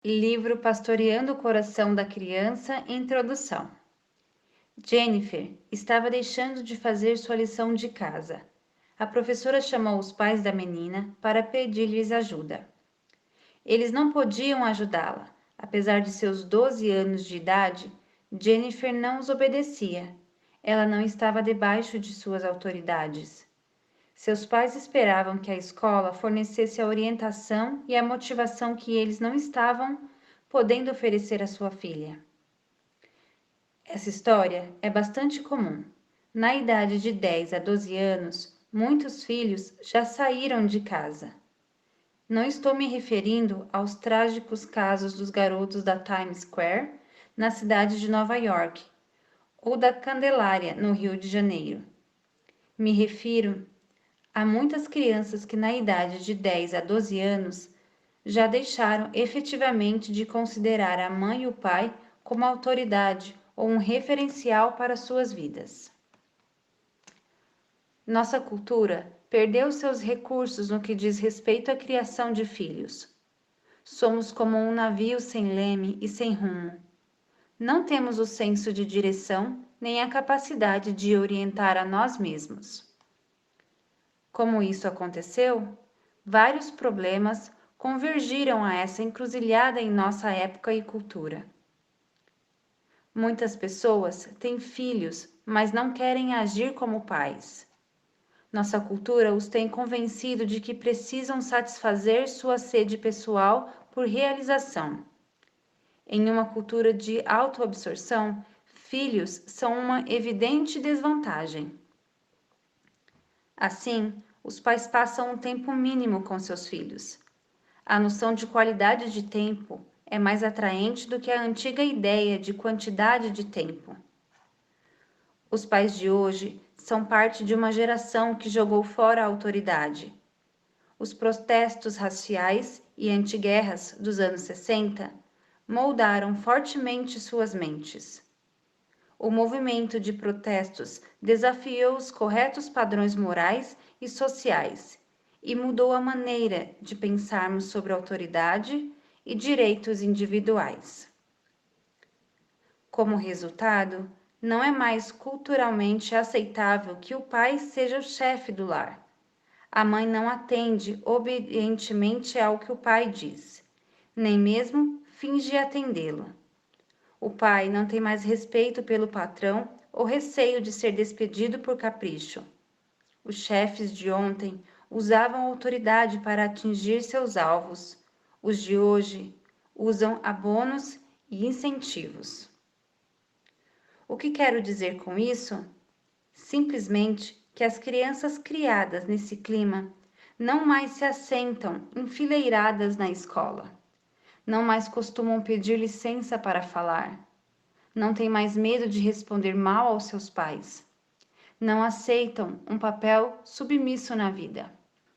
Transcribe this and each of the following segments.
Livro Pastoreando o Coração da Criança, Introdução. Jennifer estava deixando de fazer sua lição de casa. A professora chamou os pais da menina para pedir-lhes ajuda. Eles não podiam ajudá-la. Apesar de seus 12 anos de idade, Jennifer não os obedecia. Ela não estava debaixo de suas autoridades. Seus pais esperavam que a escola fornecesse a orientação e a motivação que eles não estavam podendo oferecer à sua filha. Essa história é bastante comum. Na idade de 10 a 12 anos, muitos filhos já saíram de casa. Não estou me referindo aos trágicos casos dos garotos da Times Square, na cidade de Nova York, ou da Candelária, no Rio de Janeiro. Me refiro a muitas crianças que, na idade de 10 a 12 anos, já deixaram efetivamente de considerar a mãe e o pai como autoridade ou um referencial para suas vidas. Nossa cultura perdeu seus recursos no que diz respeito à criação de filhos. Somos como um navio sem leme e sem rumo. Não temos o senso de direção nem a capacidade de orientar a nós mesmos. Como isso aconteceu? Vários problemas convergiram a essa encruzilhada em nossa época e cultura. Muitas pessoas têm filhos, mas não querem agir como pais. Nossa cultura os tem convencido de que precisam satisfazer sua sede pessoal por realização. Em uma cultura de autoabsorção, filhos são uma evidente desvantagem. Assim, os pais passam um tempo mínimo com seus filhos. A noção de qualidade de tempo é mais atraente do que a antiga ideia de quantidade de tempo. Os pais de hoje são parte de uma geração que jogou fora a autoridade. Os protestos raciais e antiguerras dos anos 60 moldaram fortemente suas mentes. O movimento de protestos desafiou os corretos padrões morais e sociais e mudou a maneira de pensarmos sobre autoridade e direitos individuais. Como resultado, não é mais culturalmente aceitável que o pai seja o chefe do lar. A mãe não atende obedientemente ao que o pai diz, nem mesmo finge atendê-lo. O pai não tem mais respeito pelo patrão ou receio de ser despedido por capricho. Os chefes de ontem usavam autoridade para atingir seus alvos. Os de hoje usam abonos e incentivos. O que quero dizer com isso? Simplesmente que as crianças criadas nesse clima não mais se assentam enfileiradas na escola. Não mais costumam pedir licença para falar. Não têm mais medo de responder mal aos seus pais. Não aceitam um papel submisso na vida.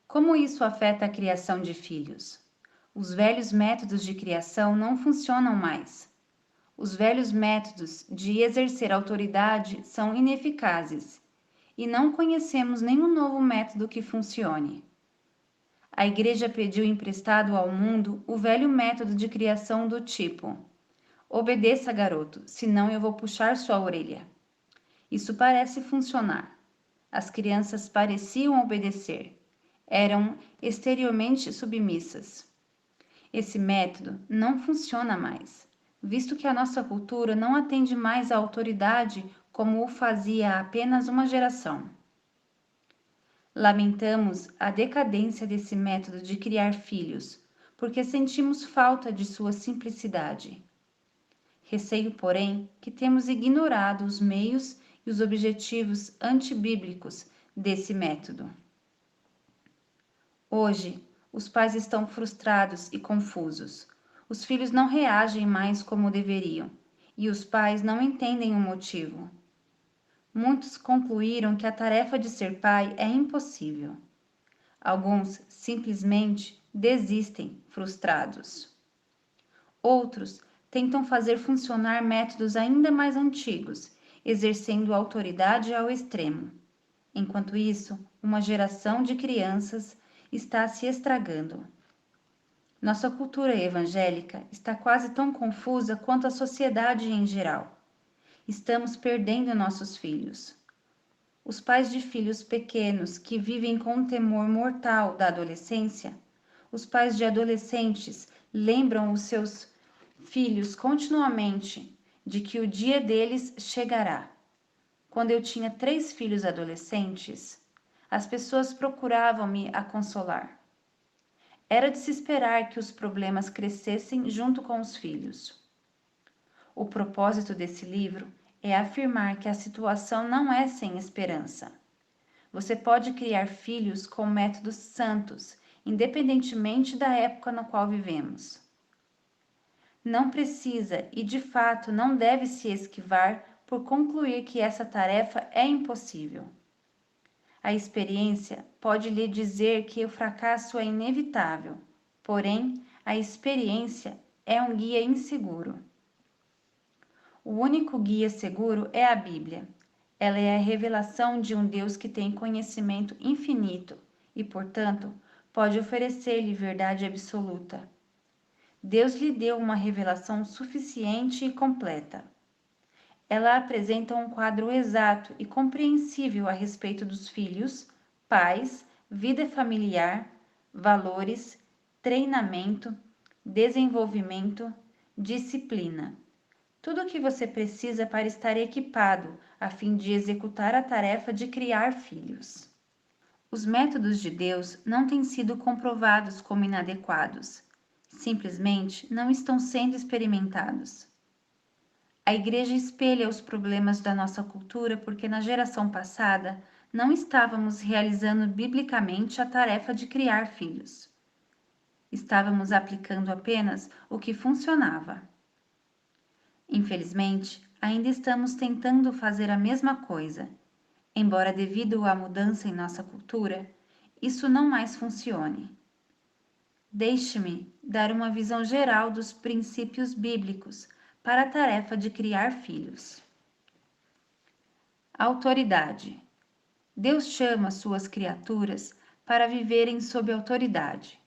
Como isso afeta a criação de filhos? Os velhos métodos de criação não funcionam mais. Os velhos métodos de exercer autoridade são ineficazes e não conhecemos nenhum novo método que funcione. A igreja pediu emprestado ao mundo o velho método de criação do tipo: obedeça, garoto, senão eu vou puxar sua orelha. Isso parece funcionar. As crianças pareciam obedecer. Eram exteriormente submissas. Esse método não funciona mais, visto que a nossa cultura não atende mais à autoridade como o fazia há apenas uma geração. Lamentamos a decadência desse método de criar filhos, porque sentimos falta de sua simplicidade. Receio, porém, que temos ignorado os meios e os objetivos antibíblicos desse método. Hoje, os pais estão frustrados e confusos. Os filhos não reagem mais como deveriam, e os pais não entendem o motivo. Muitos concluíram que a tarefa de ser pai é impossível. Alguns simplesmente desistem, frustrados. Outros tentam fazer funcionar métodos ainda mais antigos, exercendo autoridade ao extremo. Enquanto isso, uma geração de crianças está se estragando. Nossa cultura evangélica está quase tão confusa quanto a sociedade em geral. Estamos perdendo nossos filhos. Os pais de filhos pequenos que vivem com o temor mortal da adolescência, os pais de adolescentes lembram os seus filhos continuamente de que o dia deles chegará. Quando eu tinha 3 filhos adolescentes, as pessoas procuravam me a consolar. Era de se esperar que os problemas crescessem junto com os filhos. O propósito desse livro é afirmar que a situação não é sem esperança. Você pode criar filhos com métodos santos, independentemente da época na qual vivemos. Não precisa e, de fato, não deve se esquivar por concluir que essa tarefa é impossível. A experiência pode lhe dizer que o fracasso é inevitável, porém, a experiência é um guia inseguro. O único guia seguro é a Bíblia. Ela é a revelação de um Deus que tem conhecimento infinito e, portanto, pode oferecer-lhe verdade absoluta. Deus lhe deu uma revelação suficiente e completa. Ela apresenta um quadro exato e compreensível a respeito dos filhos, pais, vida familiar, valores, treinamento, desenvolvimento, disciplina. Tudo o que você precisa para estar equipado a fim de executar a tarefa de criar filhos. Os métodos de Deus não têm sido comprovados como inadequados. Simplesmente não estão sendo experimentados. A igreja espelha os problemas da nossa cultura porque na geração passada não estávamos realizando biblicamente a tarefa de criar filhos. Estávamos aplicando apenas o que funcionava. Infelizmente, ainda estamos tentando fazer a mesma coisa, embora devido à mudança em nossa cultura, isso não mais funcione. Deixe-me dar uma visão geral dos princípios bíblicos para a tarefa de criar filhos. Autoridade. Deus chama suas criaturas para viverem sob autoridade.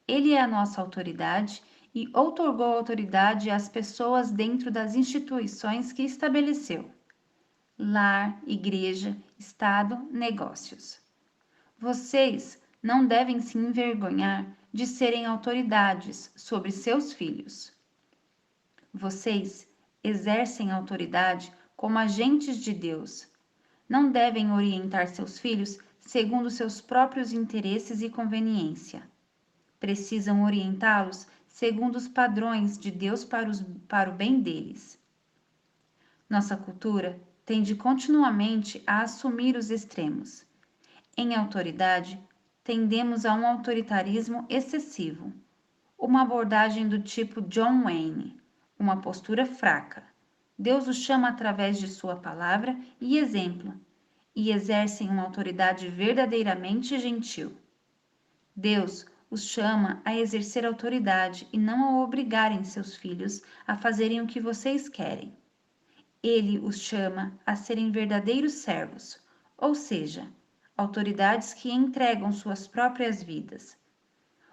Ele é a nossa autoridade e outorgou autoridade às pessoas dentro das instituições que estabeleceu: lar, igreja, Estado, negócios. Vocês não devem se envergonhar de serem autoridades sobre seus filhos. Vocês exercem autoridade como agentes de Deus. Não devem orientar seus filhos segundo seus próprios interesses e conveniência. Precisam orientá-los segundo os padrões de Deus para o bem deles. Nossa cultura tende continuamente a assumir os extremos. Em autoridade, tendemos a um autoritarismo excessivo, uma abordagem do tipo John Wayne, uma postura fraca. Deus os chama através de sua palavra e exemplo, e exercem uma autoridade verdadeiramente gentil. Deus os chama a exercer autoridade e não a obrigarem seus filhos a fazerem o que vocês querem. Ele os chama a serem verdadeiros servos, ou seja, autoridades que entregam suas próprias vidas.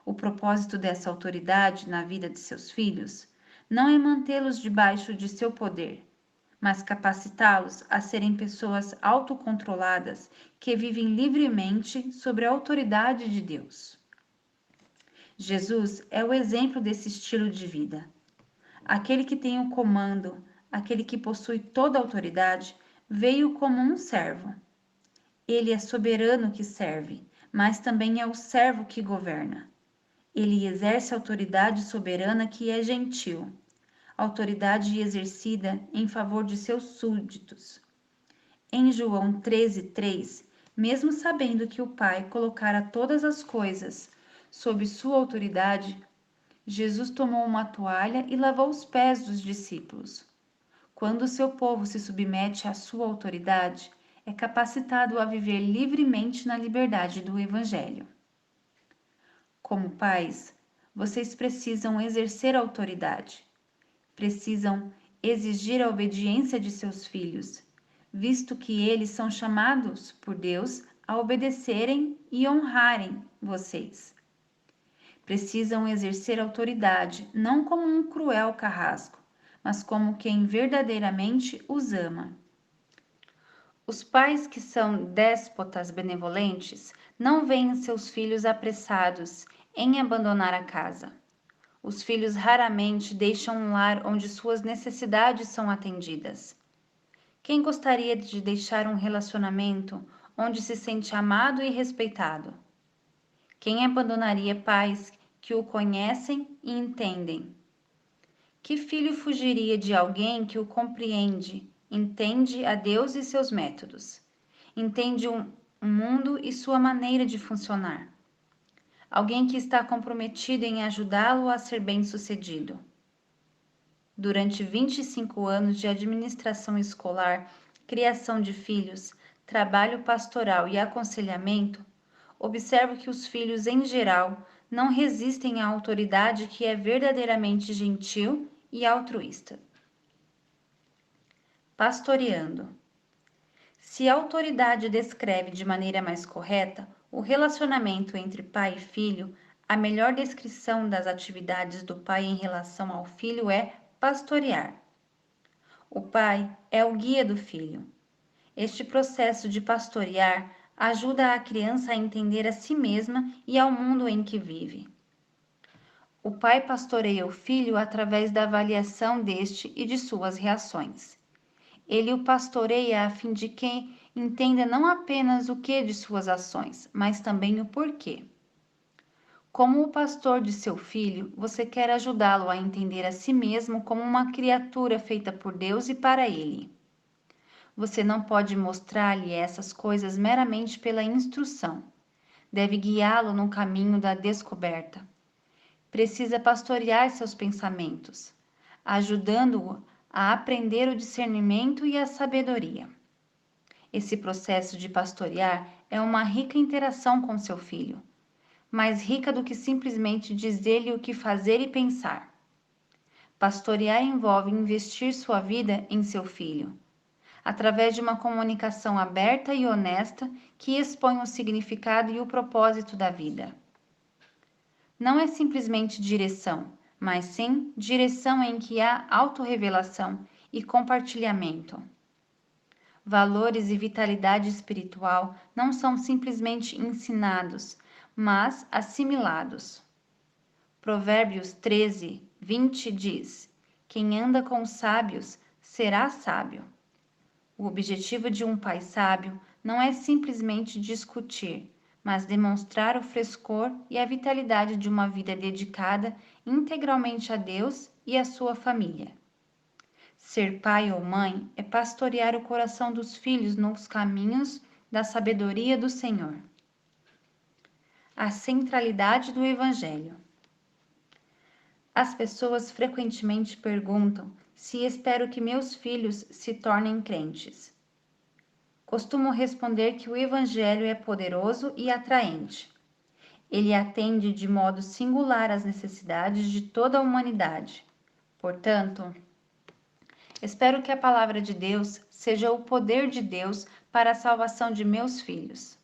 O propósito dessa autoridade na vida de seus filhos não é mantê-los debaixo de seu poder, mas capacitá-los a serem pessoas autocontroladas que vivem livremente sobre a autoridade de Deus. Jesus é o exemplo desse estilo de vida. Aquele que tem o comando, aquele que possui toda a autoridade, veio como um servo. Ele é soberano que serve, mas também é o servo que governa. Ele exerce a autoridade soberana que é gentil, autoridade exercida em favor de seus súditos. Em João 13:3, mesmo sabendo que o Pai colocara todas as coisas sob sua autoridade, Jesus tomou uma toalha e lavou os pés dos discípulos. Quando o seu povo se submete à sua autoridade, é capacitado a viver livremente na liberdade do Evangelho. Como pais, vocês precisam exercer autoridade. Precisam exigir a obediência de seus filhos, visto que eles são chamados por Deus a obedecerem e honrarem vocês. Precisam exercer autoridade, não como um cruel carrasco, mas como quem verdadeiramente os ama. Os pais que são déspotas benevolentes não veem seus filhos apressados em abandonar a casa. Os filhos raramente deixam um lar onde suas necessidades são atendidas. Quem gostaria de deixar um relacionamento onde se sente amado e respeitado? Quem abandonaria pais que o conhecem e entendem? Que filho fugiria de alguém que o compreende, entende a Deus e seus métodos, entende o mundo e sua maneira de funcionar? Alguém que está comprometido em ajudá-lo a ser bem-sucedido. Durante 25 anos de administração escolar, criação de filhos, trabalho pastoral e aconselhamento, observo que os filhos, em geral, não resistem à autoridade que é verdadeiramente gentil e altruísta. Pastoreando. Se a autoridade descreve de maneira mais correta o relacionamento entre pai e filho, a melhor descrição das atividades do pai em relação ao filho é pastorear. O pai é o guia do filho. Este processo de pastorear ajuda a criança a entender a si mesma e ao mundo em que vive. O pai pastoreia o filho através da avaliação deste e de suas reações. Ele o pastoreia a fim de que entenda não apenas o que de suas ações, mas também o porquê. Como o pastor de seu filho, você quer ajudá-lo a entender a si mesmo como uma criatura feita por Deus e para ele. Você não pode mostrar-lhe essas coisas meramente pela instrução. Deve guiá-lo no caminho da descoberta. Precisa pastorear seus pensamentos, ajudando-o a aprender o discernimento e a sabedoria. Esse processo de pastorear é uma rica interação com seu filho, mais rica do que simplesmente dizer-lhe o que fazer e pensar. Pastorear envolve investir sua vida em seu filho, através de uma comunicação aberta e honesta que expõe o significado e o propósito da vida. Não é simplesmente direção, mas sim direção em que há autorrevelação e compartilhamento. Valores e vitalidade espiritual não são simplesmente ensinados, mas assimilados. Provérbios 13, 20 diz: quem anda com os sábios será sábio. O objetivo de um pai sábio não é simplesmente discutir, mas demonstrar o frescor e a vitalidade de uma vida dedicada integralmente a Deus e à sua família. Ser pai ou mãe é pastorear o coração dos filhos nos caminhos da sabedoria do Senhor. A centralidade do Evangelho. As pessoas frequentemente perguntam se espero que meus filhos se tornem crentes. Costumo responder que o Evangelho é poderoso e atraente. Ele atende de modo singular às necessidades de toda a humanidade. Portanto, espero que a palavra de Deus seja o poder de Deus para a salvação de meus filhos.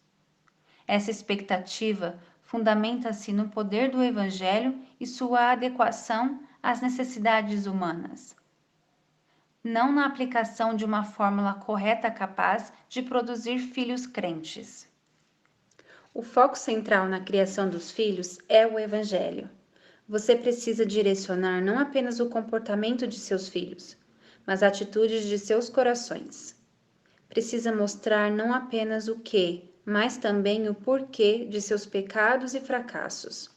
Essa expectativa fundamenta-se no poder do Evangelho e sua adequação às necessidades humanas, não na aplicação de uma fórmula correta capaz de produzir filhos crentes. O foco central na criação dos filhos é o Evangelho. Você precisa direcionar não apenas o comportamento de seus filhos, mas atitudes de seus corações. Precisa mostrar não apenas o que, mas também o porquê de seus pecados e fracassos.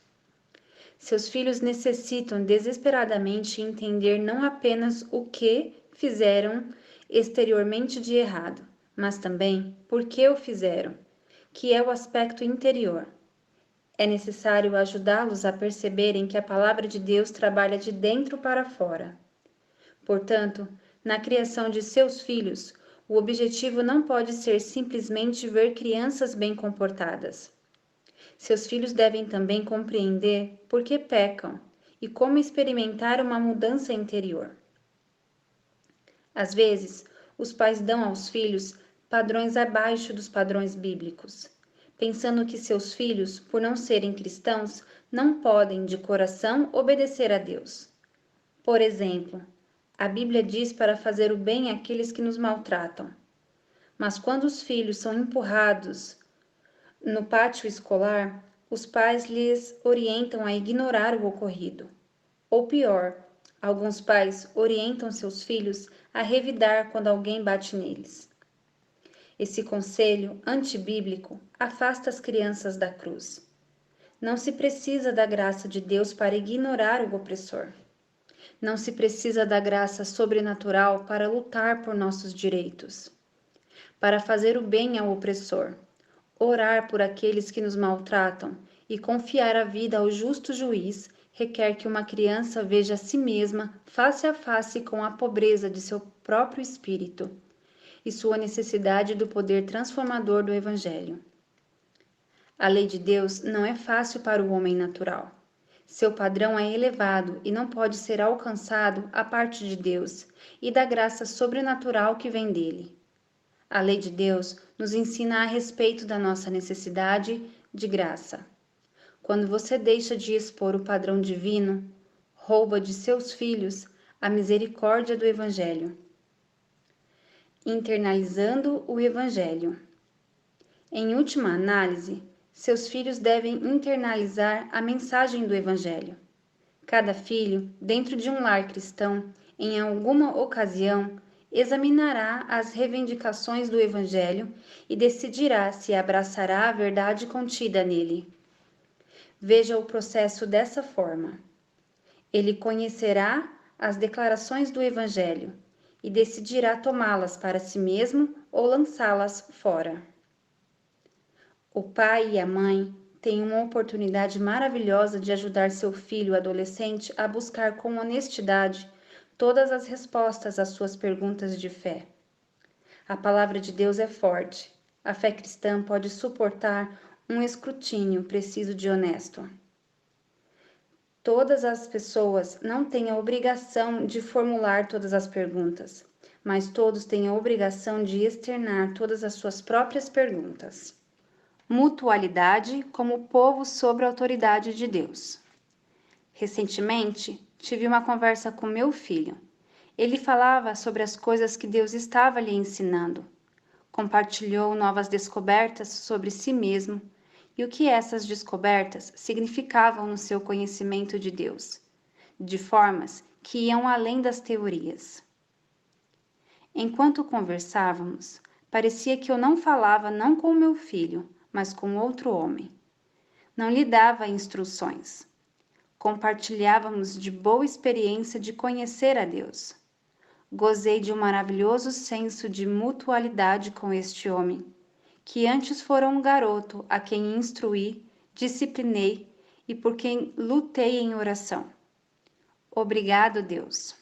Seus filhos necessitam desesperadamente entender não apenas o que fizeram exteriormente de errado, mas também por que o fizeram, que é o aspecto interior. É necessário ajudá-los a perceberem que a palavra de Deus trabalha de dentro para fora. Portanto, na criação de seus filhos, o objetivo não pode ser simplesmente ver crianças bem comportadas. Seus filhos devem também compreender por que pecam e como experimentar uma mudança interior. Às vezes, os pais dão aos filhos padrões abaixo dos padrões bíblicos, pensando que seus filhos, por não serem cristãos, não podem de coração obedecer a Deus. Por exemplo, a Bíblia diz para fazer o bem àqueles que nos maltratam. Mas quando os filhos são empurrados no pátio escolar, os pais lhes orientam a ignorar o ocorrido. Ou pior, alguns pais orientam seus filhos a revidar quando alguém bate neles. Esse conselho antibíblico afasta as crianças da cruz. Não se precisa da graça de Deus para ignorar o opressor. Não se precisa da graça sobrenatural para lutar por nossos direitos, para fazer o bem ao opressor, orar por aqueles que nos maltratam e confiar a vida ao justo juiz requer que uma criança veja a si mesma face a face com a pobreza de seu próprio espírito e sua necessidade do poder transformador do Evangelho. A lei de Deus não é fácil para o homem natural. Seu padrão é elevado e não pode ser alcançado a parte de Deus e da graça sobrenatural que vem dele. A lei de Deus nos ensina a respeito da nossa necessidade de graça. Quando você deixa de expor o padrão divino, rouba de seus filhos a misericórdia do Evangelho. Internalizando o Evangelho. Em última análise, seus filhos devem internalizar a mensagem do Evangelho. Cada filho, dentro de um lar cristão, em alguma ocasião, examinará as reivindicações do Evangelho e decidirá se abraçará a verdade contida nele. Veja o processo dessa forma. Ele conhecerá as declarações do Evangelho e decidirá tomá-las para si mesmo ou lançá-las fora. O pai e a mãe têm uma oportunidade maravilhosa de ajudar seu filho adolescente a buscar com honestidade todas as respostas às suas perguntas de fé. A palavra de Deus é forte. A fé cristã pode suportar um escrutínio preciso de honesto. Todas as pessoas não têm a obrigação de formular todas as perguntas, mas todos têm a obrigação de externar todas as suas próprias perguntas. Mutualidade como povo sob a autoridade de Deus. Recentemente, tive uma conversa com meu filho. Ele falava sobre as coisas que Deus estava lhe ensinando. Compartilhou novas descobertas sobre si mesmo e o que essas descobertas significavam no seu conhecimento de Deus, de formas que iam além das teorias. Enquanto conversávamos, parecia que eu não falava não com meu filho, mas com outro homem. Não lhe dava instruções. Compartilhávamos de boa experiência de conhecer a Deus. Gozei de um maravilhoso senso de mutualidade com este homem, que antes fora um garoto a quem instruí, disciplinei e por quem lutei em oração. Obrigado, Deus.